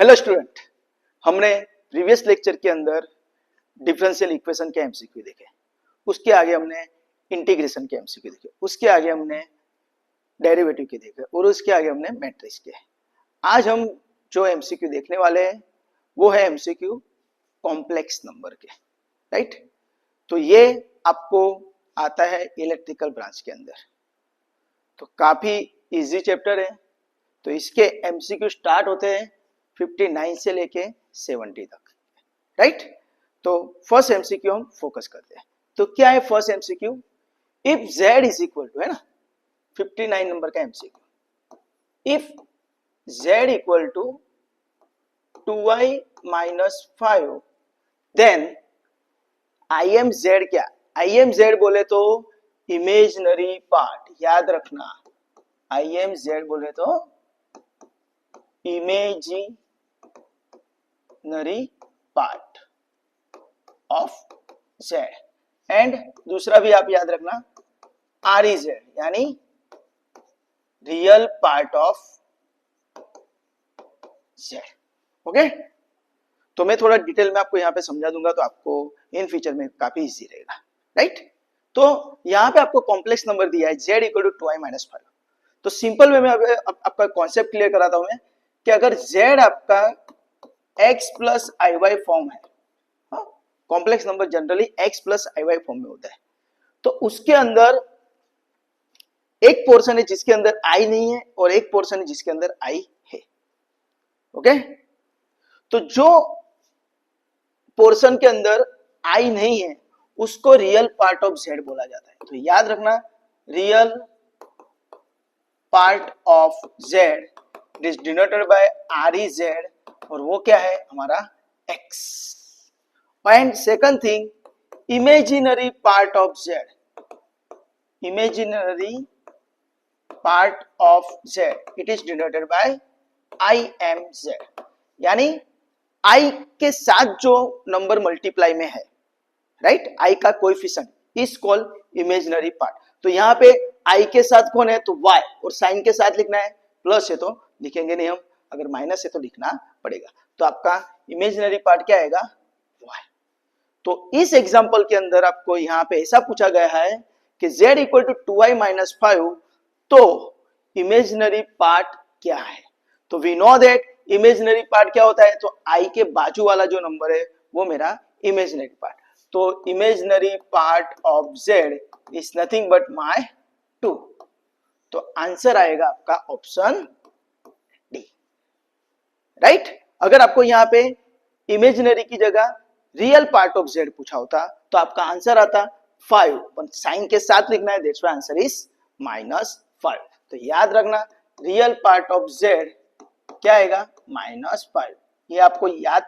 Hello student, हमने previous lecture के अंदर डिफरेंशियल इक्वेशन के एमसीक्यू देखे, उसके आगे हमने इंटीग्रेशन के एमसीक्यू देखे, उसके आगे हमने डेरिवेटिव के देखे और उसके आगे हमने मैट्रिक्स के। आज हम जो एमसीक्यू देखने वाले हैं वो है एमसीक्यू कॉम्प्लेक्स नंबर के, राइट। तो ये आपको आता है इलेक्ट्रिकल ब्रांच के अंदर, तो काफी इजी चैप्टर है। तो इसके एमसीक्यू स्टार्ट होते हैं 59 से लेके 70 तक, राइट। तो फर्स्ट एमसीक्यू हम फोकस करते हैं। तो क्या है first MCQ? If z is equal to, है ना, 59 नंबर का MCQ. If z equal to 2y minus 5 then I M z क्या? आई एम जेड बोले तो इमेजिनरी पार्ट, याद रखना। आई एम जेड बोले तो imaginary part of Z, and दूसरा भी आप याद रखना आर ई जेड, यानी real part of Z. Okay, तो मैं थोड़ा डिटेल में आपको यहाँ पे समझा दूंगा, तो आपको इन फ्यूचर में काफी इजी रहेगा, राइट। तो यहाँ पे आपको कॉम्प्लेक्स नंबर दिया है z equal to 2i minus 5। तो सिंपल वे में आपका कॉन्सेप्ट क्लियर कराता हूं मैं कि अगर z आपका x प्लस आई वाई फॉर्म है, complex number generally x plus आई वाई फॉर्म में होता है, तो उसके अंदर एक पोर्शन है जिसके अंदर i नहीं है और एक पोर्शन है जिसके अंदर i है। ओके, तो जो पोर्शन के अंदर i नहीं है उसको रियल पार्ट ऑफ z बोला जाता है। तो याद रखना, real part of z is denoted by are E Z, और वो क्या है हमारा x। And second thing, imaginary part of z, imaginary part of z it is denoted by I M Z, यानी i के साथ जो नंबर मल्टीप्लाई में है, राइट, i का coefficient is called imaginary part. तो यहाँ पे i के साथ कौन है? तो y, और साइन के साथ लिखना है, प्लस है तो लिखेंगे नहीं हम, अगर माइनस है तो लिखना पड़ेगा। तो आपका इमेजिनरी पार्ट क्या आएगा? y। तो इस एग्जांपल के अंदर आपको यहाँ पे ऐसा पूछा गया है कि z equal to 2i minus 5, तो इमेजिनरी पार्ट क्या है? तो we know that imaginary part क्या होता है, तो i के बाजू वाला जो नंबर है वो मेरा इमेजिनरी पार्ट। तो imaginary part of z is nothing but my 2। तो आंसर आएगा आपका ऑप्शन डी, राइट। अगर आपको यहाँ पे इमेजिनरी की जगह रियल पार्ट ऑफ z पूछा होता तो आपका आंसर आता 5, पर साइन के साथ लिखना है, दैट्स व्हाई आंसर इज -5। तो याद रखना, रियल पार्ट ऑफ z क्या आएगा? -5। ये आपको याद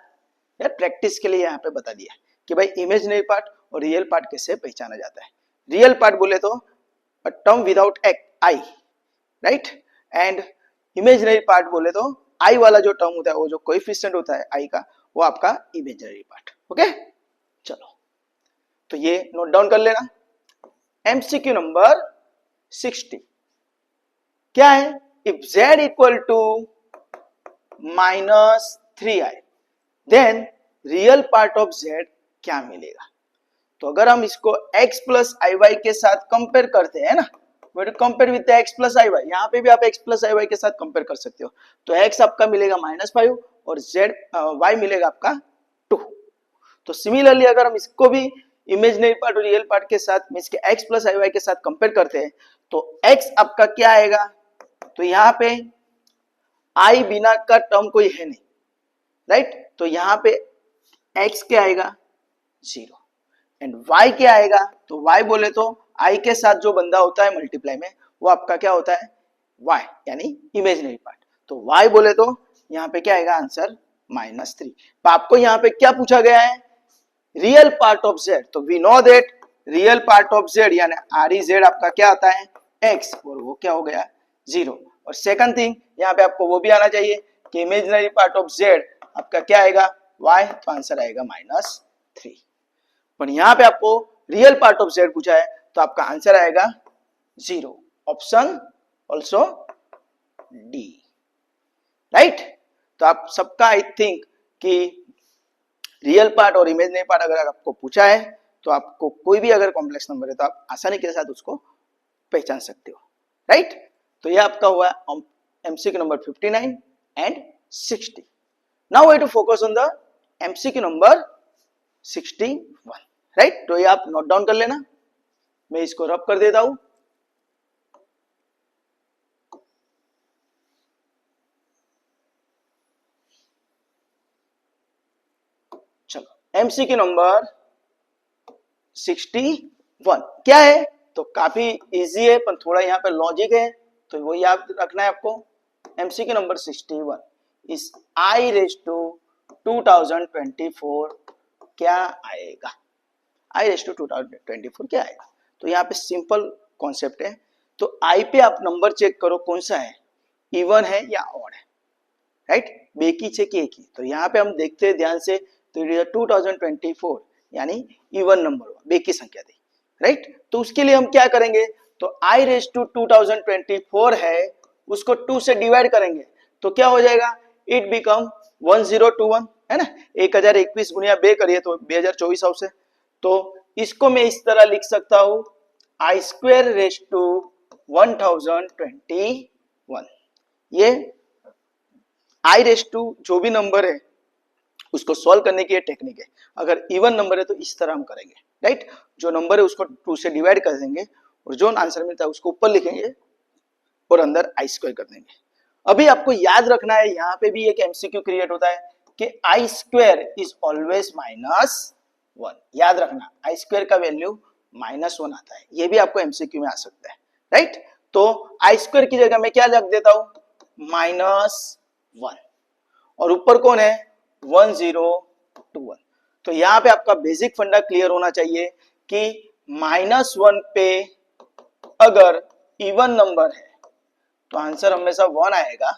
या प्रैक्टिस के लिए यहाँ पे बता दिया कि भाई इमेजिनरी पार्ट और रियल पार्ट कैसे पहचाना जाता है। रियल पार्ट बोले तो a term without I, right, and imaginary part बोले तो आई वाला जो टर्म होता है, वो जो कोएफिशिएंट होता है आई का, वो आपका इमेजिनरी पार्ट। ओके, चलो तो ये नोट डाउन कर लेना। एमसीक्यू नंबर 60 क्या है? If z equal to -3i then real part of z क्या मिलेगा? तो अगर हम इसको x प्लस आई वाई के साथ कंपेयर करते हैं ना, compare with x plus I Y, यहाँ पे भी आप x प्लस आई वाई के साथ कंपेयर कर सकते हो। तो x आपका मिलेगा -5 और z y मिलेगा आपका 2। तो सिमिलरली अगर हम इसको भी इमेजिनरी पार्ट और रियल पार्ट के साथ, मींस के x प्लस आई वाई के साथ कंपेयर करते हैं, तो x आपका क्या आएगा? तो यहाँ पे i बिना का टर्म कोई है नहीं, राइट। तो यहाँ पे x क्या आएगा? 0, एंड y क्या आएगा? तो y बोले तो i के साथ जो बंदा होता है मल्टीप्लाई में, वो आपका क्या होता है? y, यानी इमेजिनरी पार्ट। तो y बोले तो यहाँ पे क्या आएगा? आंसर -3। तो आपको यहाँ पे क्या पूछा गया है? Real part of z। तो we know that real part of z यानी आर ई जेड आपका क्या आता है? x, और वो क्या हो गया? 0। और सेकंड थिंग, यहाँ पे आपको वो भी आना चाहिए कि इमेजिनरी पार्ट ऑफ z आपका क्या आएगा? y। तो आंसर आएगा -3। पर यहाँ पे आपको रियल पार्ट ऑफ z पूछा है, तो आपका आंसर आएगा 0। Option also D, right. तो आप सबका आई थिंक कि रियल पार्ट और इमेजिनरी पार्ट अगर आपको पूछा है तो आपको कोई भी अगर कॉम्प्लेक्स नंबर है तो आप आसानी के साथ उसको पहचान सकते हो, राइट। तो ये आपका हुआ MCQ number 59 and 60। Now we to focus on the MCQ number 61, right. तो ये आप नोट डाउन कर लेना, मैं इसको रब कर देता हूं। चलो एमसीक्यू नंबर 61 क्या है, तो काफी इजी है पर थोड़ा यहाँ पे लॉजिक है, तो वो याद रखना है आपको। एमसीक्यू नंबर 61 इस आई रेज टू 2024 क्या आएगा, आई रेज टू 2024 क्या आएगा। तो यहाँ पे सिंपल कॉन्सेप्ट है, तो आई पे आप नंबर चेक करो कौन सा है, इवन है या ऑड है, राइट। बेकी छे कि एक ही, तो यहाँ पे हम देखते हैं ध्यान से, तो 2024 यानी इवन नंबर हुआ, बेकी संख्या थी, राइट। तो उसके लिए हम क्या करेंगे, तो आई रेज टू 2024 है उसको 2 से डिवाइड करेंगे तो क्या हो जाएगा, इट बिकम 1021 है ना, 1021 गुणिया 2 करिए तो 2024 हाउस है। तो इसको मैं इस तरह लिख सकता हूं, आई स्क्वायर रेज टू 1021। ये आई रेज टू जो भी नंबर है उसको सॉल्व करने की टेक्निक है। अगर इवन नंबर है तो इस तरह हम करेंगे, राइट। जो नंबर है उसको 2 से डिवाइड कर देंगे और जो आंसर मिलता है उसको ऊपर लिखेंगे और अंदर आई स्क्वायर कर देंगे। अभी आपको याद रखना है, यहाँ पे भी एक एमसीक्यू क्रिएट होता है कि आई स्क्वायर इज ऑलवेज -1। याद रखना आई स्क्वायर का वैल्यू -1 आता है, ये भी आपको एमसीक्यू में आ सकता है, राइट। तो आई स्क्वायर की जगह मैं क्या रख देता हूं, -1 और ऊपर कौन है 1021। तो यहाँ पे आपका बेसिक फंडा क्लियर होना चाहिए कि -1 पे अगर इवन नंबर है तो आंसर हमेशा 1 आएगा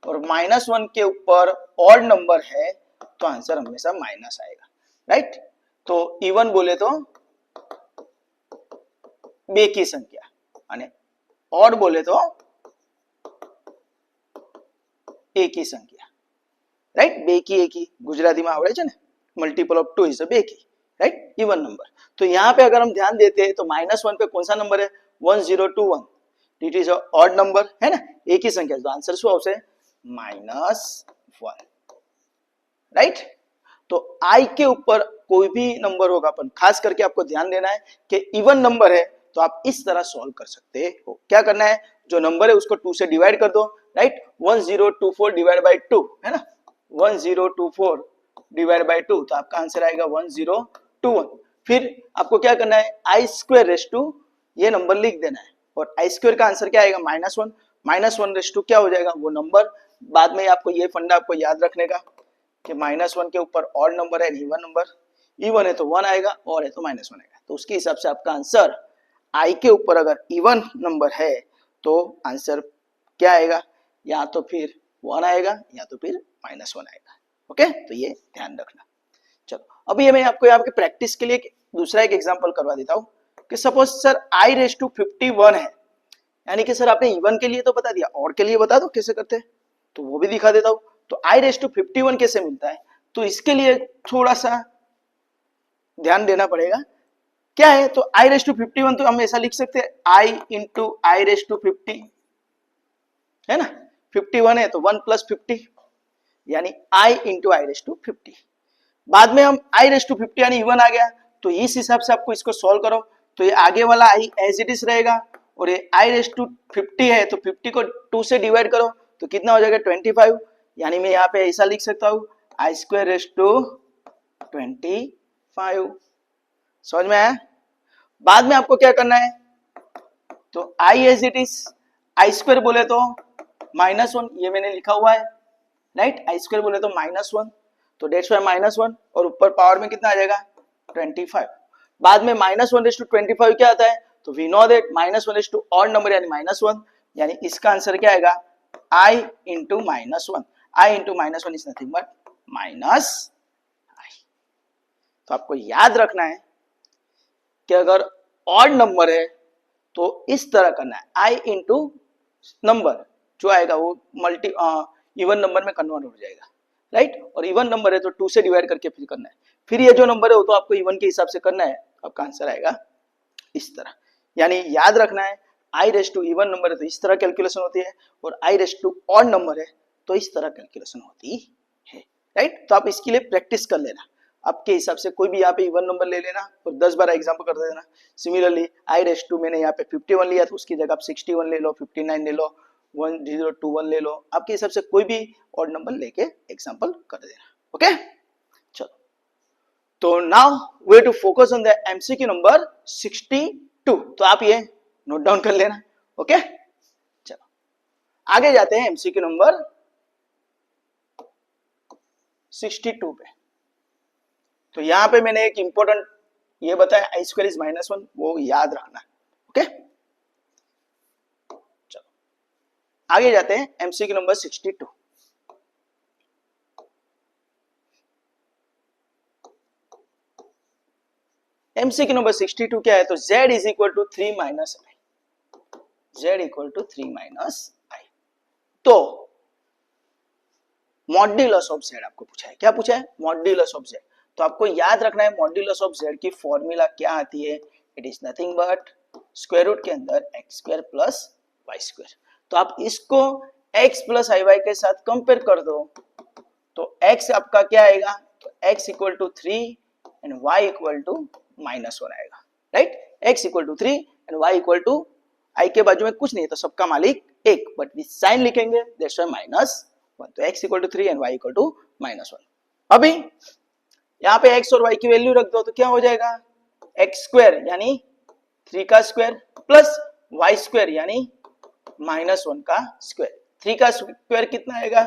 और -1 के ऊपर ऑड नंबर है तो आंसर हमेशा माइनस आएगा, राइट। तो इवन बोले तो बेकी संख्या અને ऑड बोले तो एकी संख्या, राइट। बेकी एकी गुजराती में आवड़े छे ने, मल्टीपल ऑफ 2 इज अ बेकी, राइट, इवन नंबर। तो यहाँ पे अगर हम ध्यान देते हैं तो -1 पे कौन सा नंबर है 1021, it is a odd number है ना, एक ही संख्या, तो आंसर શું આવશે -1, राइट। तो आई के ऊपर कोई भी नंबर होगा, पर खास करके आपको ध्यान देना है कि इवन नंबर है तो आप इस तरह सॉल्व कर सकते हो। क्या करना है, जो नंबर है उसको 2 से डिवाइड कर दो, राइट। 1024 डिवाइड बाय 2 है ना, 1024 डिवाइड बाय 2 तो आपका आंसर आएगा 1021। फिर आपको क्या करना है, आई स्क्वायर रेज टू ये नंबर लिख देना है और आई स्क्वायर का आंसर क्या आएगा -1, -1 रेज टू क्या हो जाएगा वो नंबर। बाद में आपको ये फंडा आपको याद रखने का कि -1 के ऊपर ऑड नंबर है, इवन नंबर, इवन है तो 1 आएगा, और है तो -1 आएगा। तो उसके हिसाब से आपका आंसर आई के ऊपर अगर इवन नंबर है तो आंसर क्या आएगा, या तो फिर 1 आएगा या तो फिर -1 आएगा। ओके, तो ये ध्यान रखना। चलो अभी मैं आपको यहाँ पे प्रैक्टिस के लिए दूसरा एक एग्जांपल करवा देता हूँ कि suppose sir I raise to 51 है, यानी कि सर आपने इवन के लिए तो बता दिया, और के लिए बता दो कैसे करते हैं, तो वो भी दिखा देता हूँ। तो आई रेज टू 51 कैसे मिलता है, तो इसके लिए थोड़ा सा ध्यान देना पड़ेगा। क्या है, तो आई रेज टू 51 तो हम ऐसा लिख सकते हैं आई इंटू आई रेज टू 50 है ना, 51 है तो 1 + 50 यानी आई इंटू आई रेज टू 50। बाद में हम आई रेज टू 50 यानी इवन आ गया, तो इस हिसाब से आपको इसको सॉल्व करो, तो ये आगे वाला आई एज इट इज रहेगा और ये आई रेज टू 50 है तो 50 को 2 से डिवाइड करो तो कितना हो जाएगा 25, यानी मैं यहाँ पे ऐसा लिख सकता हूँ आई स्क्वायर रेज टू 25। समझ में आया। बाद में आपको क्या करना है, तो i as it is, i square बोले तो -1 ये मैंने लिखा हुआ है, राइट। आई स्क्वायर बोले तो -1 तो डेट्स वाई -1 और ऊपर पावर में कितना आ जाएगा 25। बाद में -1/25 क्या आता है, तो we know that -1 odd number यानी -1, यानी इसका आंसर क्या आएगा i into -1। i into -1 is nothing but -i। तो आपको याद रखना है कि अगर ऑड नंबर है तो इस तरह करना है, i इंटू नंबर जो आएगा वो इवन नंबर में कन्वर्ट हो जाएगा, राइट। और इवन नंबर है तो 2 से डिवाइड करके फिर करना है, फिर ये जो नंबर है वो तो आपको इवन के हिसाब से करना है, आपका आंसर आएगा इस तरह। यानी याद रखना है आई रेस टू इवन नंबर है तो इस तरह कैलकुलेशन होती है, और आई रेस टू ऑड नंबर है तो इस तरह कैलकुलेशन होती है, राइट। तो आप इसके लिए प्रैक्टिस कर लेना, आपके हिसाब से कोई भी यहाँ पे इवन नंबर ले लेना और 10-12 एग्जाम्पल कर देना। सिमिलरली आई रेस टू मैंने यहाँ पे 51 लिया तो उसकी जगह आप 61 ले लो, 59 ले लो, 1021 ले लो, आपके हिसाब से कोई भी ऑड नंबर लेके एग्जाम्पल कर देना। ओके, चलो तो now we to focus on the MCQ number 62, तो आप ये नोट डाउन कर लेना। ओके, चलो आगे जाते हैं एमसीक्यू नंबर 62 पे। तो यहां पे मैंने एक इंपॉर्टेंट ये बताया आई स्क्वायर इज -1, वो याद रखना। ओके, चलो आगे जाते हैं एमसीक्यू नंबर 62। एमसीक्यू नंबर 62 क्या है, तो z is equal to 3 minus i, z equal to 3 minus i. तो मॉड्यूलस ऑफ z आपको पूछा है, क्या पूछा है, मॉड्यूलस ऑफ z। तो आपको याद रखना है मॉड्यूलस ऑफ z की फॉर्मूला क्या आती है, it is nothing but square root के अंदर x square plus Y square. तो आप इसको x प्लस आई वाई के साथ कंपेयर कर दो तो x आपका क्या आएगा, तो x equal to 3 and y equal to -1 आएगा, right. x equal to 3 and y equal to, i के बाजू में कुछ नहीं है तो सबका मालिक एक, बट विद साइन लिखेंगे दैट्स व्हाई -1। तो x equal to 3 and y equal to -1। अभी यहाँ पे x और y की वैल्यू रख दो तो क्या हो जाएगा, x स्क्वायर यानी 3 का स्क्वायर प्लस y स्क्वायर यानी -1 का स्क्वायर। 3 का स्क्वायर कितना आएगा,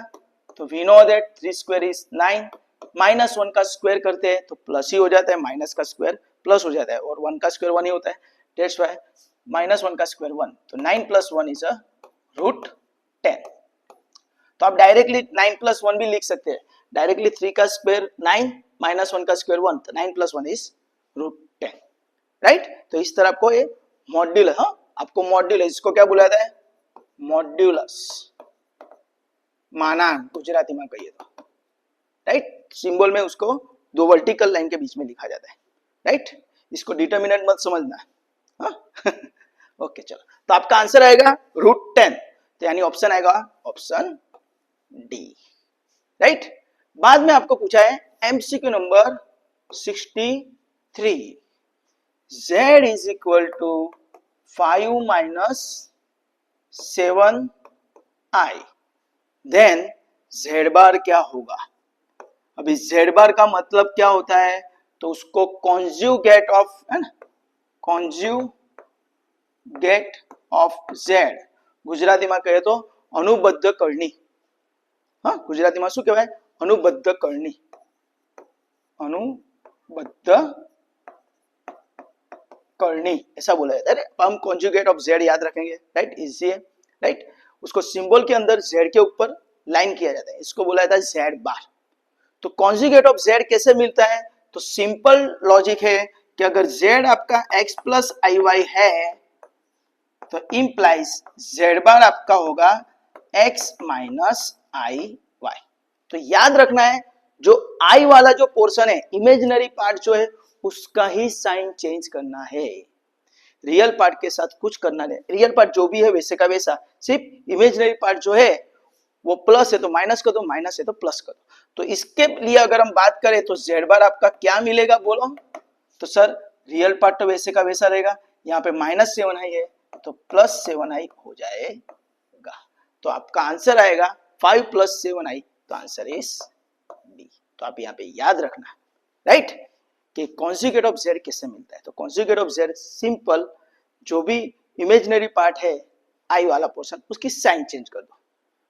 तो we know that 3 square is 9, -1 का स्क्वायर करते हैं तो प्लस ही हो जाता है, माइनस का स्क्वायर प्लस हो जाता है, और 1 का स्क्वायर 1 ही होता है, दैट्स व्हाई -1 का स्क्वायर 1। तो 9 प्लस 1 इज अ रूट 10। तो आप डायरेक्टली 9 प्लस 1 भी लिख सकते हैं, डायरेक्टली 3 का स्क्वायर 9 -1 का स्क्वायर 1, तो 9 प्लस 1 इज रूट 10, राइट। तो इस तरह आपको ये मॉड्यूलस, हाँ आपको मॉड्यूलस, इसको क्या बुलाता है, मॉड्यूलस, मानांक गुजराती में कहिए तो, राइट। सिंबल में उसको दो वर्टिकल लाइन के बीच में लिखा जाता है, राइट। इसको डिटर्मिनेंट मत समझना, हाँ ओके चलो, तो आपका आंसर आएगा रूट 10, तो यानी ऑप्शन आएगा ऑप्शन डी, राइट। बाद में आपको पूछा है MCQ number 63, z is equal to 5 minus 7i, then z bar क्या होगा। अभी z बार का मतलब क्या होता है, तो उसको कॉन्जुगेट ऑफ, है ना, कॉन्जुगेट ऑफ z, गुजराती में कहे तो अनुबद्ध करनी, हाँ गुजराती में शू कहवाय, अनुबद्ध करनी, अनुबद्ध करनी ऐसा बोला जाता है। हम कॉन्जुगेट ऑफ z याद रखेंगे, राइट, इजी है, राइट। उसको सिंबल के अंदर z के ऊपर लाइन किया जाता है, इसको बोला जाता है z बार। तो कॉन्जुगेट ऑफ z कैसे मिलता है, तो सिंपल लॉजिक है कि अगर z आपका x प्लस आई वाई है तो इंप्लाइज z बार आपका होगा x माइनस आई वाई। तो याद रखना है जो i वाला जो पोर्शन है, इमेजिनरी पार्ट जो है उसका ही साइन चेंज करना है, रियल पार्ट के साथ कुछ करना नहीं। रियल पार्ट जो भी है वैसे का वैसा, सिर्फ इमेजिनरी पार्ट जो है वो प्लस है तो माइनस कर दो, माइनस है तो प्लस कर दो। तो इसके लिए अगर हम बात करें तो z बार आपका क्या मिलेगा बोलो, तो सर रियल पार्ट तो वैसे का वैसा रहेगा, यहाँ पे -7i है तो +7i हो जाएगा। तो आपका आंसर आएगा 5 + 7i, तो आंसर इज डी। तो आप यहाँ पे याद रखना, राइट, कि कॉन्जुगेट ऑफ z कैसे मिलता है। तो कॉन्जुगेट ऑफ z सिंपल, जो भी इमेजिनरी पार्ट है i वाला पोर्शन उसकी साइन चेंज कर दो,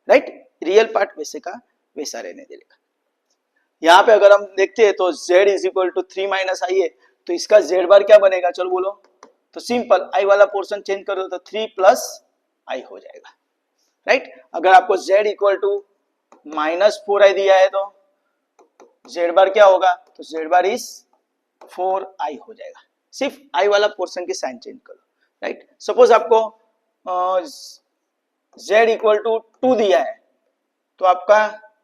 राइट, रियल पार्ट वैसे का वैसा रहने देगा। यहाँ पे अगर हम देखते हैं तो z is equal to 3 minus i है, तो इसका z बार क्या बनेगा, चलो बोलो, तो सिंपल i वाला पोर्शन चेंज कर दो तो 3 प्लस आई हो जाएगा, राइट। अगर आपको z इक्वल टू -4i दिया है तो z बार क्या होगा, तो z बार इज 4i हो जाएगा, सिर्फ i वाला पोर्शन की साइन चेंज करो, राइट। सपोज आपको z इक्वल टू 2 दिया है तो आपका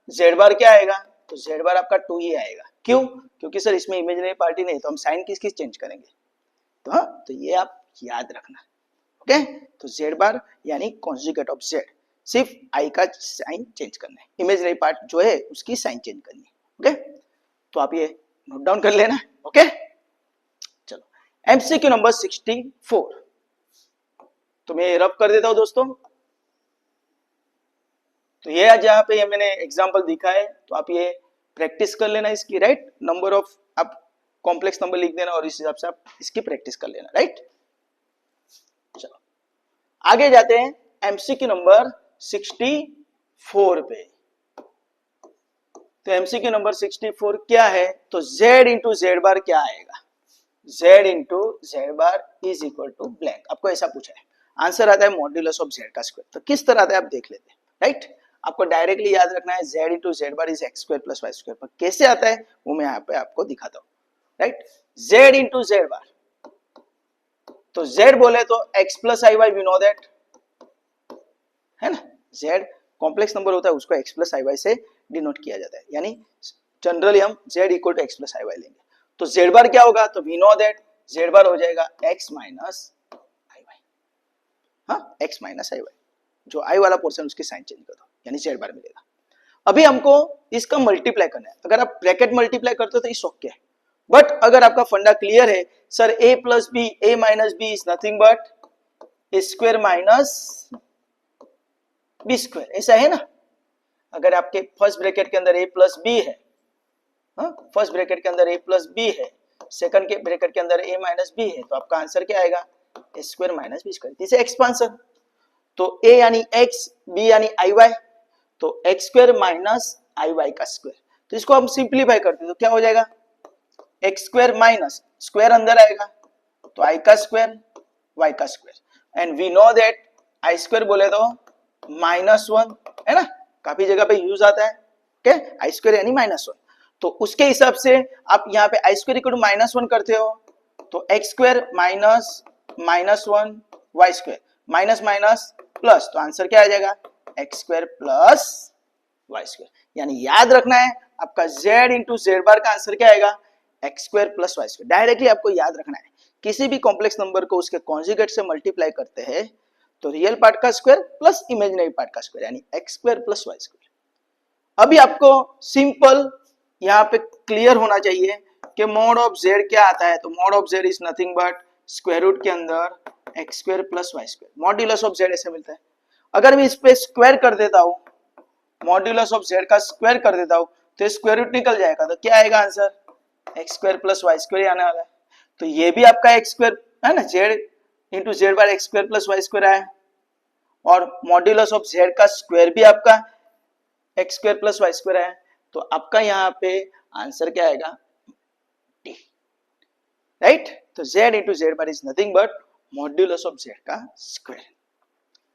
जेड बार क्या आएगा, तो जेड बार आपका 2 ही आएगा। क्यों, क्योंकि सर इसमें इमेजिनरी पार्टी नहीं, तो हम साइन किसकी चेंज करेंगे, तो हाँ, तो ये आप याद रखना। ओके, तो जेड बार यानी कॉन्जुगेट ऑफ जेड, सिर्फ आई का साइन चेंज करना है, इमेजिनरी पार्ट जो है उसकी साइन चेंज करनी है। ओके, तो आप ये नोट डाउन कर लेना। ओके, चलो एमसीक्यू नंबर 64, तो मैं रब कर देता हूं दोस्तों। तो ये आज यहाँ पे ये मैंने एग्जांपल दिखा है, तो आप ये प्रैक्टिस कर लेना इसकी, राइट। नंबर ऑफ आप कॉम्प्लेक्स नंबर लिख देना और इस हिसाब से आप इसकी प्रैक्टिस कर लेना, राइट। चलो आगे जाते हैं एमसीक्यू नंबर 64 पे। तो एमसीक्यू नंबर 64 क्या है, तो z इंटू जेड बार क्या आएगा, z into Z bar is equal to blank, आपको ऐसा पूछा है। आंसर आता है मॉड्यूलस ऑफ z का स्क्वायर। तो किस तरह आता है आप देख लेते हैं, राइट। आपको डायरेक्टली याद रखना है z into Z bar is X square plus Y square, पर कैसे आता है वो मैं यहाँ पे आपको दिखाता हूँ, right. z into Z bar, तो z बोले तो x plus I y, we know that, है ना। z कॉम्प्लेक्स नंबर होता है, उसको x प्लस आई वाई से डिनोट किया जाता है, यानी जनरली हम z equal to x plus I y लेंगे। तो z बार क्या होगा, तो we know that z bar हो जाएगा x माइनस आई वाई, हाँ x माइनस आई वाई, जो आई वाला पोर्शन उसकी साइन चेंज कर दो, यानी z बार मिलेगा। अभी हमको इसका मल्टीप्लाई करना है, अगर आप ब्रैकेट मल्टीप्लाई करते हो तो इस ओके है, बट अगर आपका फंडा क्लियर है, sir a plus b, a minus b is nothing but a square minus b square, ऐसा है ना। अगर आपके फर्स्ट ब्रैकेट के अंदर a प्लस बी है, फर्स्ट ब्रैकेट के अंदर a प्लस बी है, सेकंड के ब्रैकेट के अंदर a माइनस बी है, तो आपका आंसर क्या आएगा, a square minus b square, this expansion. तो a यानी x, b यानी आई वाई, तो x square minus i y का स्क्वायर, तो इसको हम सिंप्लीफाई करते हैं तो क्या हो जाएगा, एक्स स्क्वायर माइनस स्क्वायर अंदर आएगा, तो आई का स्क्वायर वाई का square, and we know that i square बोले तो -1, है ना, काफी जगह पे यूज आता है। ओके, आई स्क्वायर यानी -1, तो उसके हिसाब से आप यहाँ पे आई स्क्वायर इक्वल टू -1 करते हो, तो x square minus -1 y square, minus minus plus, तो आंसर क्या आ जाएगा, x square plus Y square. यानी याद रखना है आपका z इंटू जेड बार का आंसर क्या आएगा, x square plus Y square. Directly आपको याद रखना है, किसी भी कॉम्प्लेक्स नंबर को उसके कॉन्जुगेट से मल्टीप्लाई करते हैं तो रियल पार्ट का स्क्वायर प्लस इमेजिनरी पार्ट का स्क्वायर, यानी x square plus Y square. अभी आपको सिंपल यहाँ पे क्लियर होना चाहिए कि मोड ऑफ जेड क्या आता है, तो mod of z is nothing but square root के अंदर x square plus Y square, modulus of z ऐसे मिलता है। अगर मैं इस पे स्क्वायर कर देता हूं, मॉड्यूलस ऑफ जेड का स्क्वायर कर देता हूं, तो स्क्वायर रूट निकल जाएगा, तो क्या आएगा answer, x square plus Y square आने वाला है। तो ये भी आपका एक्स स्क्वायर है ना, z into Z bar x square plus Y square आया, और मॉड्यूलस ऑफ जेड का स्क्वायर भी आपका x square plus Y square आया, तो आपका यहाँ पे आंसर क्या आएगा, डी, राइट। तो z into Z bar is nothing but modulus of z का स्क्वायर।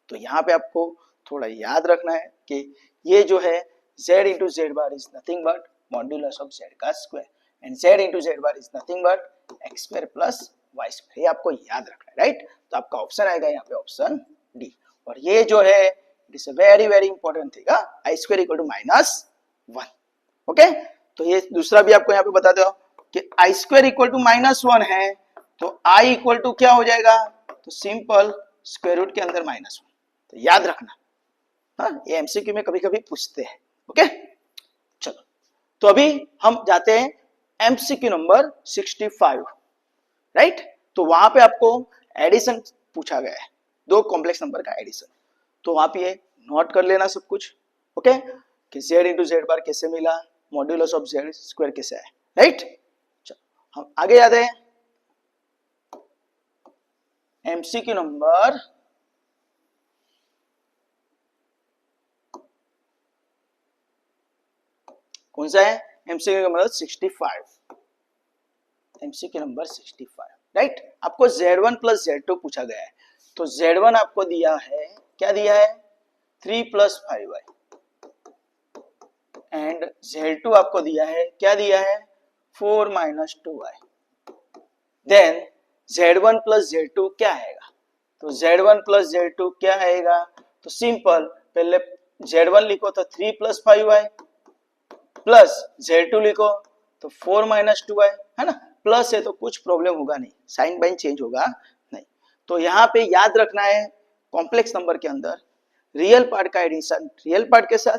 तो यहाँ पे आपको थोड़ा याद रखना है कि ये जो है z into Z bar is nothing but modulus of z का square, and z into Z bar is nothing but x square plus Y square, ये आपको याद रखना है, राइट। तो आपका ऑप्शन आएगा यहाँ पे ऑप्शन डी। और ये जो है it is a very very important thing, i square equal to -1। Okay, तो ये दूसरा भी आपको यहाँ पे बता दो कि आई स्क्वायर इक्वल टू -1 है, तो आई इक्वल टू क्या हो जाएगा, तो सिंपल स्क्वायर रूट के अंदर -1, तो याद रखना, हाँ ये एमसीक्यू में कभी कभी पूछते हैं। ओके, चलो तो अभी हम जाते हैं एमसीक्यू नंबर 65, राइट। तो वहां पे आपको एडिशन पूछा गया है, दो कॉम्प्लेक्स नंबर का एडिशन, तो आप ये नोट कर लेना सब कुछ। ओके, कि z इंटू जेड बार कैसे मिला, मॉड्यूलस ऑफ जेड स्क्वायर कैसे है, राइट। चलो हम आगे जाते हैं एमसीक्यू नंबर कौन सा है, MCQ number 65, MCQ number 65, right. आपको z1 प्लस z2 पूछा गया है, तो z1 आपको दिया है, क्या दिया है, 3 प्लस 5y, एंड z2 आपको दिया है, क्या दिया है, 4 minus 2y। Then z1 plus z2 क्या आएगा, तो z1 प्लस z2 क्या आएगा, तो सिंपल पहले z1 लिखो तो 3 प्लस 5y प्लस z2 लिखो तो 4 माइनस 2y, है ना। प्लस है तो कुछ प्रॉब्लम होगा नहीं, साइन बाइन चेंज होगा नहीं। तो यहाँ पे याद रखना है कॉम्प्लेक्स नंबर के अंदर रियल पार्ट का एडिशन रियल पार्ट के साथ,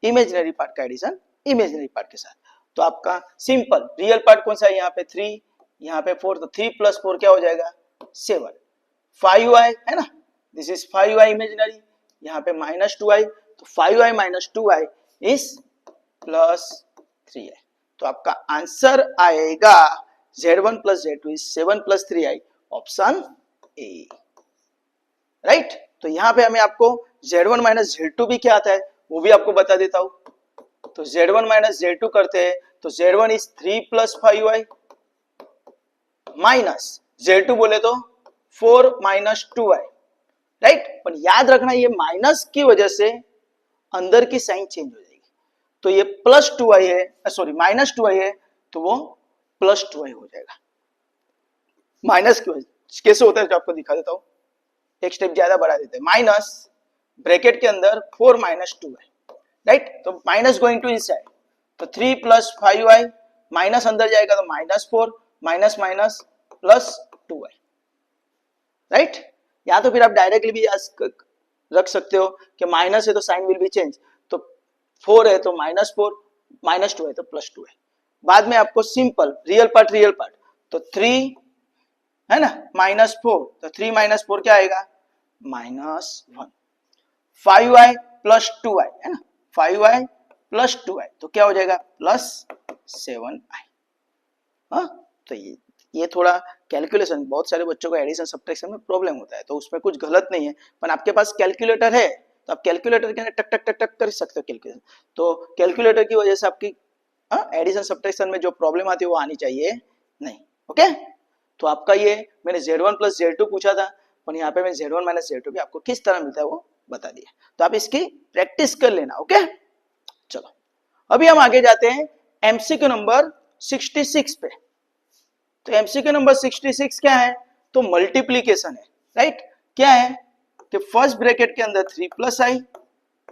इमेजिनरी पार्ट का एडिशन इमेजिनरी पार्ट के साथ। तो आपका सिंपल रियल पार्ट कौन सा है, यहाँ पे 3, यहाँ पे 4, तो 3 प्लस 4 क्या हो जाएगा 7, 5y है ना, दिस इज 5y इमेजिनरी, यहाँ पे माइनस 2y, तो 5y minus 2y is plus 3y। तो आपका आंसर आएगा z1 plus z2 is 7 plus 3y, option A, right. तो यहाँ पे हमें आपको z1 माइनस z2 भी क्या आता है वो भी आपको बता देता हूं। तो z1 माइनस z2 करते हैं तो z1 is 3 plus 5y minus z2 बोले तो 4 माइनस 2y, राइट। पर याद रखना ये माइनस की वजह से अंदर की साइन चेंज हो जाएगी, तो ये प्लस 2y है, सॉरी माइनस 2y है तो वो प्लस 2y हो जाएगा। माइनस की वजह कैसे होता है जो आपको दिखा देता हूं, एक स्टेप ज्यादा बढ़ा देते हैं। माइनस ब्रैकेट के अंदर 4 माइनस 2 है, राइट। तो माइनस गोइंग टू इनसाइड, तो 3 प्लस 5y माइनस अंदर जाएगा तो minus 4 minus minus plus 2y, right. या तो फिर आप डायरेक्टली भी रख सकते हो कि माइनस है तो साइन विल बी चेंज, तो 4 है तो माइनस 4, माइनस 2 है तो प्लस 2 है। बाद में आपको सिंपल रियल पार्ट तो 3 है ना माइनस 4, तो 3 माइनस 4 क्या आएगा माइनस 1, 5y प्लस 2y है ना, 5y प्लस 2y तो क्या हो जाएगा प्लस 7y। हाँ, तो ये थोड़ा कैलकुलेशन, बहुत सारे बच्चों को एडिशन सब्ट्रैक्शन में प्रॉब्लम होता है, तो उसमें कुछ गलत नहीं है, पर आपके पास कैलकुलेटर है तो आप कैलकुलेटर के टक टक टक टक कर सकते हो कैलकुलेशन। तो कैलकुलेटर की वजह से आपकी एडिशन सब्ट्रैक्शन में जो प्रॉब्लम आती है वो आनी चाहिए नहीं, ओके। तो आपका ये मैंने z1 प्लस z2 पूछा था, और यहाँ पे मैं z1 माइनस z2 भी आपको किस तरह मिलता है वो बता दिया, तो आप इसकी प्रैक्टिस कर लेना, ओके। चलो अभी हम आगे जाते हैं एमसीक्यू नंबर 66 पे। तो एमसीक्यू नंबर 66 क्या है, तो मल्टीप्लीकेशन है, राइट। क्या है कि फर्स्ट ब्रैकेट के अंदर 3 प्लस आई,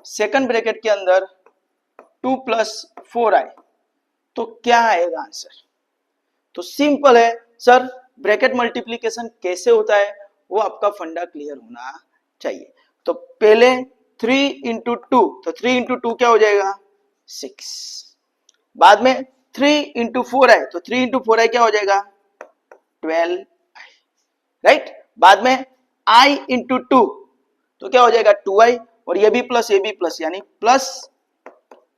सेकंड ब्रैकेट के अंदर 2 प्लस 4i, तो क्या आएगा आंसर। तो सिंपल है सर, ब्रैकेट मल्टीप्लीकेशन कैसे होता है वो आपका फंडा क्लियर होना चाहिए। तो पहले 3 इंटू 2, तो 3 इंटू 2 क्या हो जाएगा 6, बाद में 3 इंटू 4i, तो 3 इंटू 4i क्या हो जाएगा 12i, राइट। बाद में i इंटू 2 तो क्या हो जाएगा 2i, और ये भी प्लस यानी plus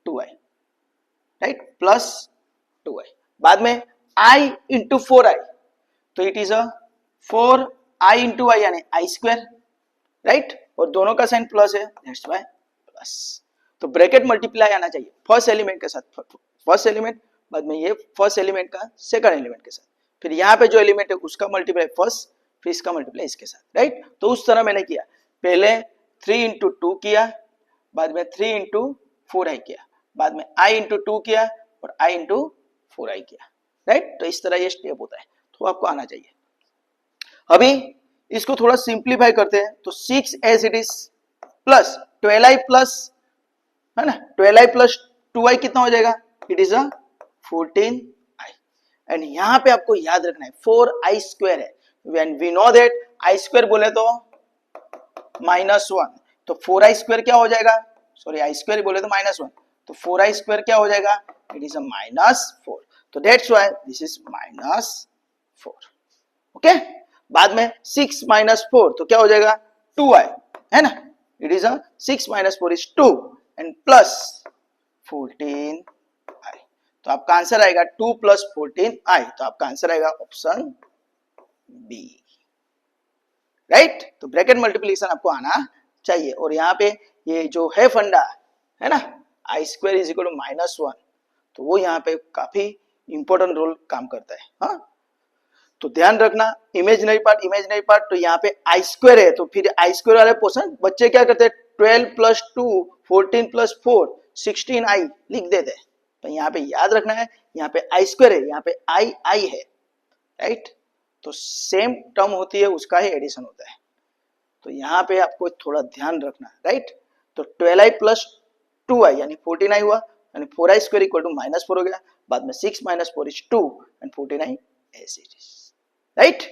2i, right, plus 2i। बाद में i इंटू 4i, तो it is a 4i into i यानी i स्क्वायर, राइट, और दोनों का साइन प्लस है दैट्स व्हाई प्लस। तो ब्रैकेट मल्टीप्लाई आना चाहिए फर्स्ट एलिमेंट के साथ फर्स्ट एलिमेंट, बाद में ये फर्स्ट एलिमेंट का सेकंड एलिमेंट के साथ, फिर यहाँ पे जो एलिमेंट है उसका मल्टीप्लाई फर्स्ट, फिर इसका मल्टीप्लाई इसके साथ, राइट। तो उस तरह मैंने किया, पहले 3 इंटू 2 किया, बाद में 3 इंटू 4i किया, बाद में i इंटू 2 किया और i इंटू 4i किया, राइट। तो इस तरह ये स्टेप होता है, तो आपको आना चाहिए। अभी इसको थोड़ा सिंप्लीफाई करते हैं, तो 6 as it is plus 12i plus, है ना, 12i प्लस 2i कितना हो जाएगा, it is a 14i। And यहाँ पे आपको याद रखना है 4i स्क्वायर है, when we know that i square बोले तो -1, तो 4i स्क्वायर क्या हो जाएगा, सॉरी i स्क्वायर बोले तो -1, तो 4i स्क्वायर क्या हो जाएगा, इट इज अ -4, तो that's why this is -4, okay. बाद में 6 माइनस 4 तो क्या हो जाएगा 2i, है ना, it is a 6 minus 4 is 2 and plus 14i, तो आपका आंसर आएगा 2 प्लस 14i, तो आपका आंसर आएगा ऑप्शन बी, राइट। तो ब्रैकेट मल्टीप्लिकेशन आपको आना चाहिए, और यहाँ पे ये जो है फंडा है ना i square is equal to -1, तो वो यहाँ पे काफी इंपॉर्टेंट रोल काम करता है, हाँ। तो ध्यान रखना इमेजिनरी पार्ट, तो यहाँ पे आई स्क्वायर है, तो फिर आई स्क्वायर वाले पोर्शन बच्चे क्या करते हैं 12 प्लस 2 14 प्लस 4 16i लिख देते हैं, तो यहाँ पे याद रखना है यहाँ पे आई स्क्वायर है, यहाँ पे आई है, राइट। तो सेम टर्म होती है उसका ही एडिशन होता है, तो यहाँ पे आपको थोड़ा ध्यान रखना, राइट। तो 12i प्लस 2i यानी 14i हुआ, यानी 4i स्क्वायर इक्वल टू -4 हो गया, बाद में 6 - 4 is 2 and 14i as it is, right.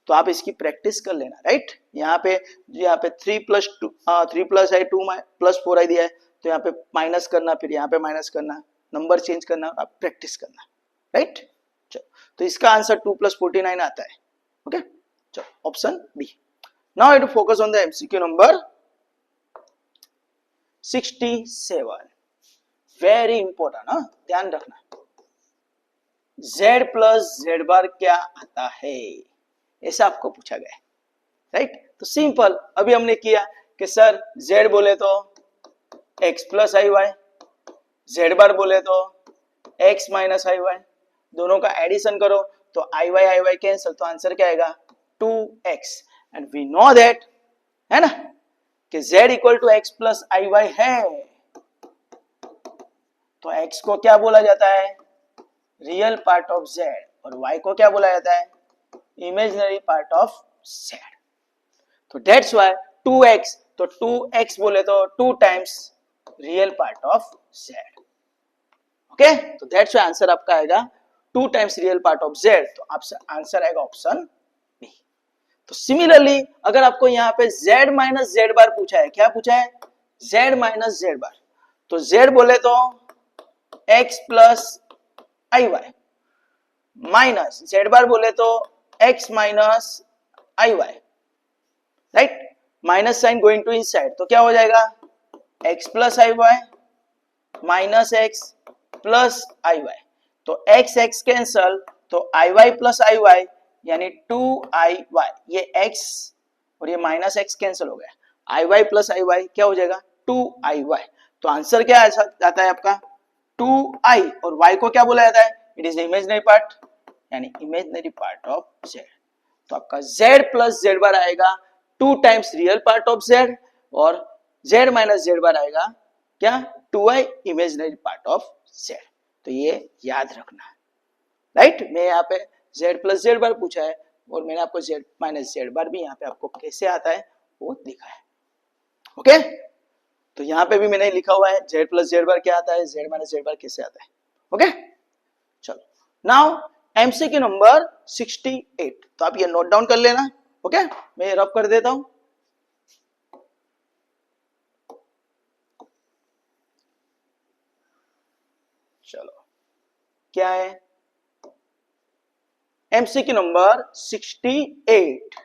तो आप इसकी प्रैक्टिस कर लेना, राइट। यहाँ पे 3 प्लस आई 2 प्लस 4i दिया है, तो यहाँ पे माइनस करना, फिर यहाँ पे माइनस करना, नंबर चेंज करना, आप प्रैक्टिस करना, राइट। चलो, तो इसका आंसर 2 + 49 आता है, ओके। चलो option b. Now I to focus on the MCQ number 67, very important, हाँ, ध्यान रखना। z प्लस z बार क्या आता है, ऐसा आपको पूछा गया है, राइट। तो सिंपल, अभी हमने किया कि सर z बोले तो x प्लस आई वाई, z बार बोले तो x माइनस आई वाई, दोनों का एडिशन करो तो आई वाई कैंसिल, तो आंसर क्या आएगा 2x, and we know that, है ना, कि z equal to x plus I y है, तो x को क्या बोला जाता है, रियल पार्ट ऑफ z, और y को क्या बोला जाता है, इमेजिनरी पार्ट ऑफ z। तो दैट्स व्हाई 2x, तो 2x बोले तो 2 times real part of z, okay. तो दैट्स व्हाई आंसर आपका आएगा 2 times real part of z, तो आपसे आंसर आएगा ऑप्शन बी। तो सिमिलरली अगर आपको यहाँ पे z माइनस z बार पूछा है, क्या पूछा है, z माइनस z बार, तो z बोले तो x प्लस आई वाई माइनस z बार बोले तो x minus i y, right, minus sign going to inside, तो क्या हो जाएगा x प्लस आई वाई माइनस x प्लस आई वाई, तो x x कैंसल, तो i y plus I y यानी 2i y, ये x और ये माइनस x कैंसल हो गया, आई वाई प्लस आई वाई क्या हो जाएगा 2i y, तो आंसर क्या आता है आपका 2i, और y को क्या बोला जाता है, इट इज इमेजिनरी पार्ट, यानी इमेजिनरी पार्ट ऑफ z। तो आपका z प्लस z बार आएगा 2 times real part of z, और z माइनस z बार आएगा क्या 2i imaginary part of z। तो ये याद रखना, राइट। मैं यहाँ पे z प्लस z बार पूछा है, और मैंने आपको z माइनस z बार भी यहाँ पे आपको कैसे आता है वो दिखा है, ओके। तो यहाँ पे भी मैंने लिखा हुआ है z प्लस z बार क्या आता है, z माइनस z बार कैसे आता है, ओके। चलो नाउ एमसीक्यू नंबर 68, तो आप ये नोट डाउन कर लेना, ओके। मैं ये रब कर देता हूं। चलो क्या है MCQ number 68,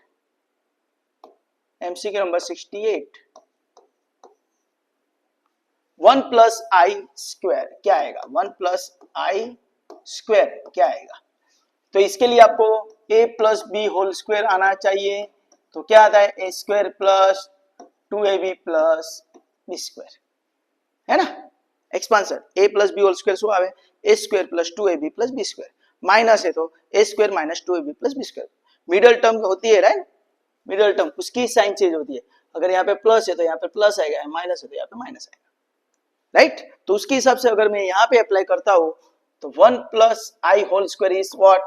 MCQ number 68, 1 plus i square क्या आएगा, 1 प्लस आई स्क्वायर क्या आएगा, तो इसके लिए आपको a plus b whole square आना चाहिए, तो क्या आता है a square plus 2ab plus b square, है ना, expansion a plus b whole square શું આવે a square plus 2ab plus b square, minus है तो a square minus 2ab plus b square, middle term होती है, राइट, मिडिल टर्म उसकी sign change होती है, अगर यहाँ पे प्लस है तो यहाँ पे प्लस आएगा, माइनस है तो यहाँ पे माइनस आएगा, राइट। तो उसके हिसाब से अगर मैं यहाँ पे अप्लाई करता हूं तो 1 plus i whole square is what,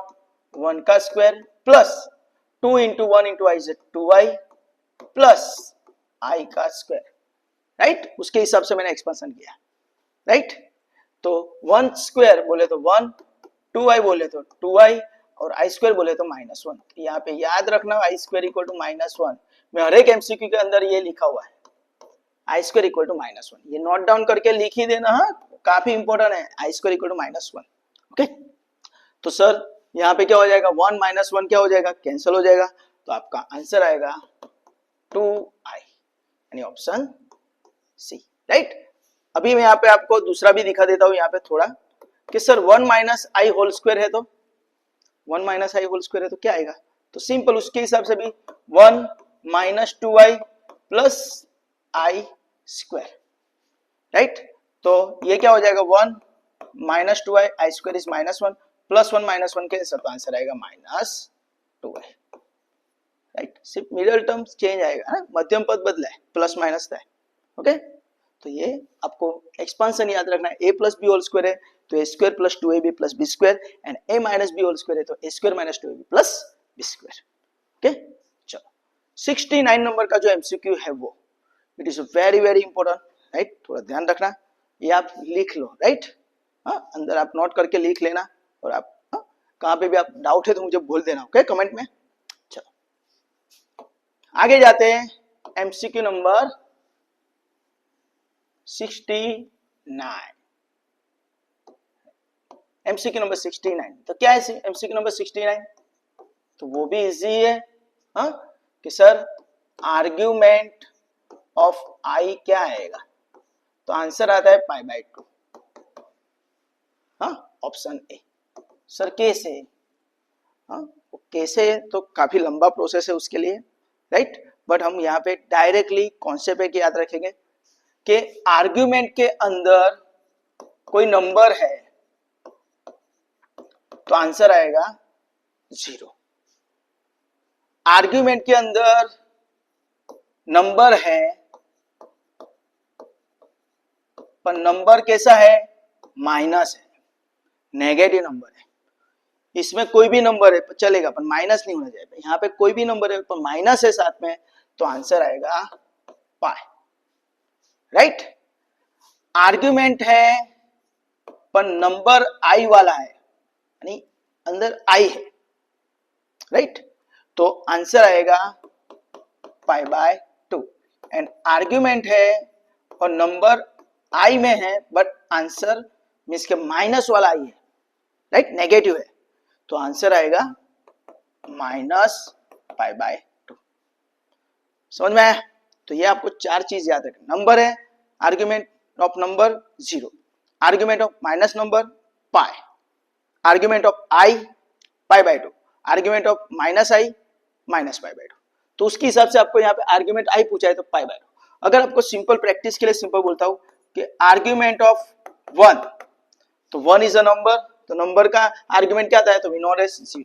1 का square plus 2 into 1 into i is 2i plus i का स्क्वायर, राइट, उसके हिसाब से मैंने एक्सपेंशन किया, राइट। तो 1 स्क्वायर बोले तो 1, 2i बोले तो 2i, और आई स्क्वायर बोले तो -1, यहाँ पे याद रखना आई स्क्वायर इक्वल टू -1, मैं हर एक एमसीक्यू के अंदर ये लिखा हुआ है आई स्क्वायर इक्वल टू -1, ये नोट डाउन करके लिख ही देना, हाँ, काफी इंपॉर्टेंट है, आई स्क्वायर इक्वल टू -1, ओके। तो सर यहाँ पे क्या हो जाएगा 1 - 1 क्या हो जाएगा, कैंसिल हो जाएगा, तो आपका आंसर आएगा 2i, यानी ऑप्शन सी, राइट। अभी मैं यहाँ पे आपको दूसरा भी दिखा देता हूँ यहाँ पे थोड़ा, कि सर 1 माइनस आई होल स्क्वायर है, तो 1 माइनस आई होल स्क्वायर है तो क्या आएगा, तो सिंपल उसके हिसाब से भी 1 minus 2i plus i square, right. तो ये क्या हो जाएगा 1 minus 2i, I square is -1 plus 1 -1 के सब आंसर आएगा -2i, राइट। सिर्फ मिडिल टर्म चेंज आएगा ना, मध्यम पद बदला है, प्लस माइनस था, ओके। तो ये आपको एक्सपांशन याद रखना है, a plus b whole square है तो a square plus 2ab plus b square, and a minus b whole square है तो a square minus 2ab plus b square, okay. चलो 69 नंबर का जो एमसीक्यू है वो it is very very important, right. थोड़ा ध्यान रखना, ये आप लिख लो, राइट। हाँ, अंदर आप नोट करके लिख लेना, और आप कहाँ पे भी आप डाउट है तो मुझे बोल देना, ओके, कमेंट में। चलो आगे जाते हैं, एमसीक्यू नंबर 69। एमसीक्यू नंबर 69, तो क्या है एमसीक्यू नंबर 69? तो वो भी इजी है, हाँ, कि सर आर्ग्यूमेंट ऑफ आई क्या आएगा, तो आंसर आता है π/2, हाँ, ऑप्शन ए। सर कैसे? हाँ, कैसे तो काफी लंबा प्रोसेस है उसके लिए, राइट, बट हम यहाँ पे डायरेक्टली कॉन्सेप्ट एक याद रखेंगे कि आर्ग्यूमेंट के अंदर कोई नंबर है तो आंसर आएगा 0। आर्ग्यूमेंट के अंदर नंबर है पर नंबर कैसा है, माइनस है, नेगेटिव नंबर है। इसमें कोई भी नंबर है तो चलेगा पर माइनस नहीं होना चाहिए। यहाँ पे कोई भी नंबर है पर माइनस है साथ में, तो आंसर आएगा पाई, राइट। आर्ग्यूमेंट है पर नंबर आई वाला है, यानी अंदर आई है, राइट, तो आंसर आएगा π/2। एंड आर्ग्यूमेंट है और नंबर आई में है बट आंसर मींस के माइनस वाला आई है, राइट, नेगेटिव है, तो आंसर आएगा -π/2। समझ में आया? तो ये आपको चार चीज याद रखना, नंबर है, argument of number 0, argument of minus number pi, argument of i π/2, argument of minus i -π/2। तो उसके हिसाब से आपको यहाँ पे आर्ग्यूमेंट आई पूछा है तो π/2। अगर आपको सिंपल प्रैक्टिस के लिए सिंपल बोलता हूं कि आर्ग्यूमेंट ऑफ 1, तो 1 इज अ नंबर, तो नंबर का आर्ग्यूमेंट क्या आता है, तो we know as 0।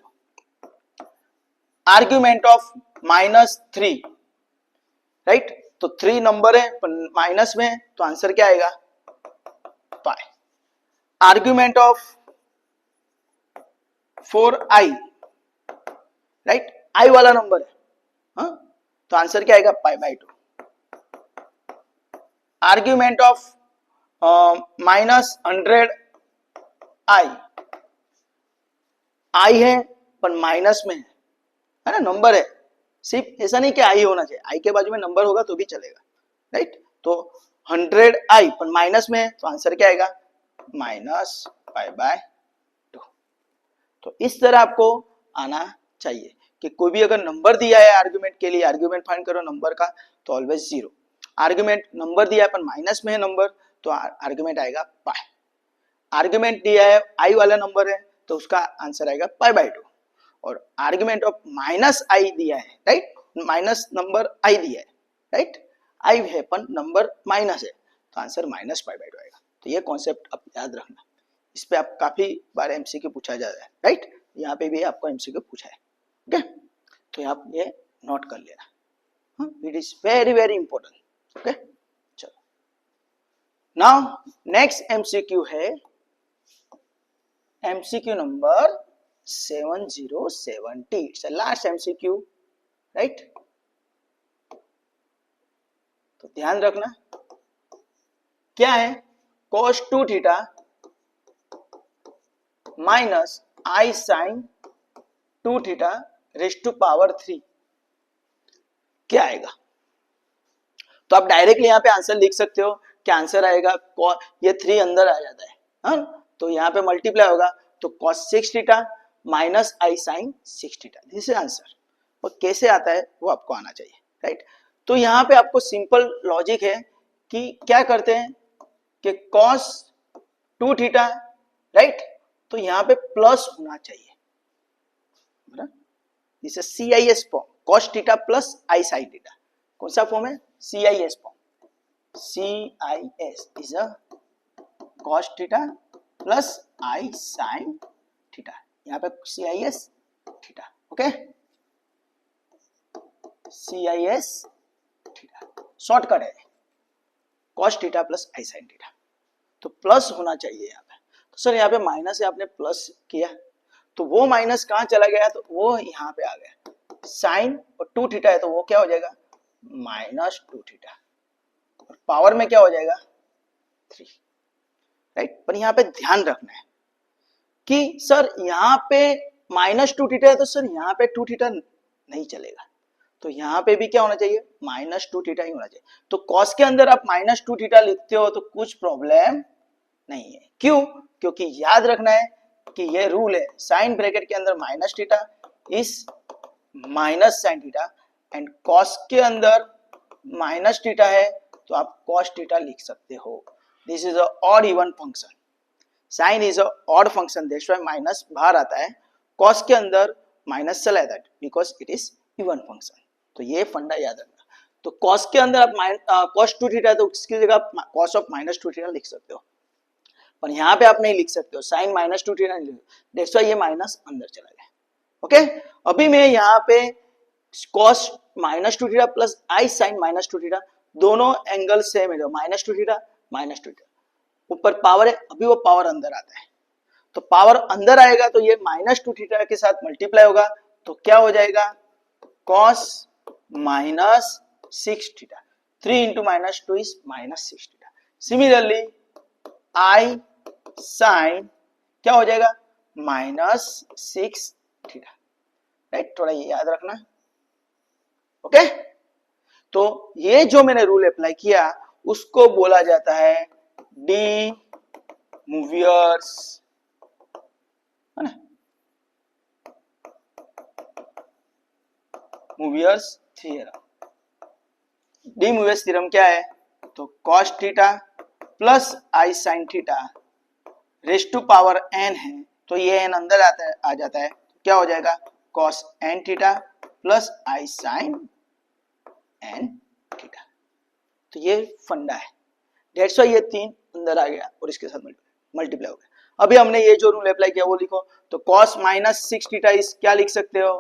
Argument of -3, right, तो 3 नंबर है पर माइनस में है, तो आंसर क्या आएगा, पाई। आर्ग्यूमेंट ऑफ 4i, राइट, आई वाला नंबर है, हाँ, तो आंसर क्या आएगा, π/2। आर्ग्यूमेंट ऑफ -100i, आई है पर माइनस में है ना, नंबर है, सिर्फ ऐसा नहीं कि आई होना चाहिए, आई के बाजू में नंबर होगा तो भी चलेगा, राइट, तो 100i पर माइनस में है, तो आंसर क्या आएगा, -π/2। तो इस तरह आपको आना चाहिए कि कोई भी अगर नंबर दिया है आर्ग्यूमेंट के लिए, आर्ग्यूमेंट फाइंड करो नंबर का, तो ऑलवेज 0। आर्ग्यूमेंट नंबर दिया है पर माइनस में है नंबर, तो आर्ग्यूमेंट आएगा पाई। आर्ग्यूमेंट दिया है आई वाला नंबर है, तो उसका आंसर आएगा π/2। और आर्ग्यूमेंट ऑफ माइनस आई दिया है, राइट, माइनस नंबर आई दिया है, राइट, आई है पर नंबर माइनस है, तो आंसर -π/2 आएगा। तो ये कॉन्सेप्ट आप याद रखना, इस पे आप काफी बार एमसीक्यू पूछा जा रहा है, राइट, यहाँ पे भी आपको एमसीक्यू पूछा है, ओके, तो आप ये नोट कर लेना, it is very very important, okay. चलो नाउ नेक्स्ट एमसीक्यू है MCQ number 7070, it's a last MCQ, right. तो ध्यान रखना क्या है, cos 2θ minus i sine 2θ raise to power 3 क्या आएगा। तो आप डायरेक्टली यहाँ पे आंसर लिख सकते हो कि आंसर आएगा, ये 3 अंदर आ जाता है, हाँ? तो यहाँ पे मल्टीप्लाई होगा तो cos 6θ minus i sine 6θ, this is answer. और कैसे आता है वो आपको आना चाहिए, राइट। तो यहाँ पे आपको सिंपल लॉजिक है कि क्या करते हैं कि cos 2θ, राइट, तो यहाँ पे प्लस होना चाहिए, this is CIS form, cos θ plus i sine θ। कौन सा फॉर्म है, CIS form, CIS is a cos θ plus i sine θ, यहाँ पे CIS θ, ओके, CIS θ शॉर्टकट है, cos θ प्लस आई साइन θ, तो प्लस होना चाहिए यहाँ पे। तो सर यहाँ पे माइनस है, आपने प्लस किया तो वो माइनस कहाँ चला गया, तो वो यहाँ पे आ गया, साइन और 2θ है तो वो क्या हो जाएगा, -2θ, पावर में क्या हो जाएगा 3, राइट। पर यहाँ पे ध्यान रखना है कि सर यहाँ पे -2 थीटा है तो सर यहाँ पे 2 थीटा नहीं चलेगा, तो यहाँ पे भी क्या होना चाहिए -2 थीटा ही होना चाहिए। तो कॉस के अंदर आप -2 थीटा लिखते हो तो कुछ प्रॉब्लम नहीं है। क्यों? क्योंकि याद रखना है कि ये रूल है, साइन ब्रैकेट के अंदर minus theta is minus sine theta and cos के अंदर माइनस थीटा है तो आप कॉस थीटा लिख सकते हो। This is a odd even function, sine is a odd function, that's why minus बाहर आता है, कॉस के अंदर माइनस चला जाता है because it is even function. तो ये फंडा याद रखना। तो कॉस के अंदर आप कॉस 2 थीटा तो उसकी जगह आप कॉस ऑफ -2 थीटा लिख सकते हो, पर यहाँ पे आप नहीं लिख सकते हो, साइन -2 थीटा नहीं लिख, दैट्स व्हाई ये माइनस अंदर चला गया। ओके, अभी मैं यहाँ पे cos -2 theta plus i sign -2 theta, दोनों एंगल सेम है, -2 थीटा -2 थीटा, ऊपर पावर है, अभी वो पावर अंदर आता है, तो पावर अंदर आएगा तो ये -2 थीटा के साथ मल्टीप्लाई होगा, तो क्या हो जाएगा cos -6 theta, 3 into -2 is -6 theta. Similarly i sine क्या हो जाएगा -6 थीटा, राइट। थोड़ा ये याद रखना, ओके। तो ये जो मैंने रूल अप्लाई किया उसको बोला जाता है डी मूवियर्स, है ना, Moivre's theorem. De Moivre's theorem क्या है, तो cos theta plus i sine theta raise to power n है, तो ये n अंदर आता है, आ जाता है, तो क्या हो जाएगा cos n theta plus i sign n theta. तो ये फंडा है, दैट्स व्हाई ये 3 अंदर आ गया और इसके साथ मल्टीप्लाई हो गया। अभी हमने ये जो रूल अप्लाई किया वो लिखो, तो cos -6 थीटा इस क्या लिख सकते हो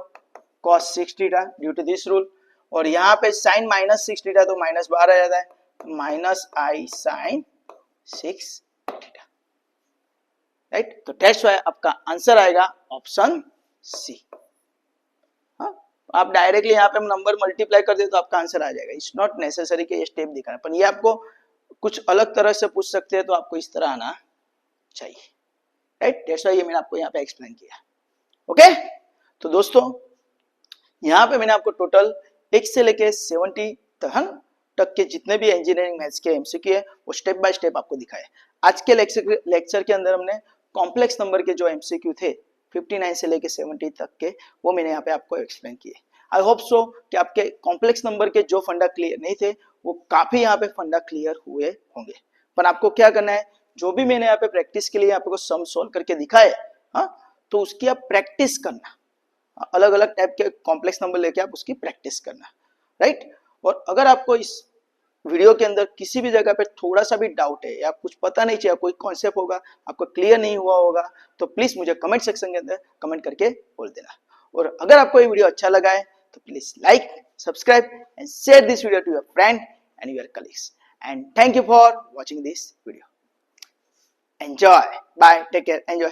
cos 6 theta due to this rule, और यहाँ पे sin -6 थीटा तो माइनस बाहर आ जाता है, minus i sign 6 theta, right. तो दैट्स व्हाई आपका आंसर आएगा ऑप्शन सी। आप डायरेक्टली यहाँ पे हम नंबर मल्टीप्लाई कर दे तो आपका आंसर आ जाएगा, इट्स नॉट नेसेसरी कि ये स्टेप दिखाना, पर ये आपको कुछ अलग तरह से पूछ सकते हैं तो आपको इस तरह आना चाहिए, राइट। दैट्स व्हाई ये मैंने आपको यहाँ पे एक्सप्लेन किया, ओके। तो दोस्तों यहाँ पे मैंने आपको टोटल 1 से लेके 70 तक के जितने भी इंजीनियरिंग मैथ्स के एमसीक्यू है वो स्टेप बाय स्टेप आपको दिखाए। आज के लेक्चर के अंदर हमने कॉम्प्लेक्स नंबर के जो एमसीक्यू थे 59 से लेके 70 तक के, वो मैंने यहाँ पे आपको एक्सप्लेन किए। आई होप सो कि आपके कॉम्प्लेक्स नंबर के जो फंडा क्लियर नहीं थे वो काफी यहाँ पे फंडा क्लियर हुए होंगे। पर आपको क्या करना है, जो भी मैंने यहाँ पे प्रैक्टिस के लिए आपको सम सोल्व करके दिखाए, हाँ, तो उसकी आप प्रैक्टिस करना, अलग अलग टाइप के कॉम्प्लेक्स नंबर लेके आप उसकी प्रैक्टिस करना, राइट। और अगर आपको इस वीडियो के अंदर किसी भी जगह पे थोड़ा सा भी डाउट है या कुछ पता नहीं चाहिए, कोई कॉन्सेप्ट होगा आपको क्लियर नहीं हुआ होगा, तो प्लीज मुझे कमेंट सेक्शन के अंदर कमेंट करके बोल देना। और अगर आपको ये वीडियो अच्छा लगा है तो please like, subscribe and share this video to your friend and your colleagues, and thank you for watching this video. Enjoy, bye, take care, enjoy.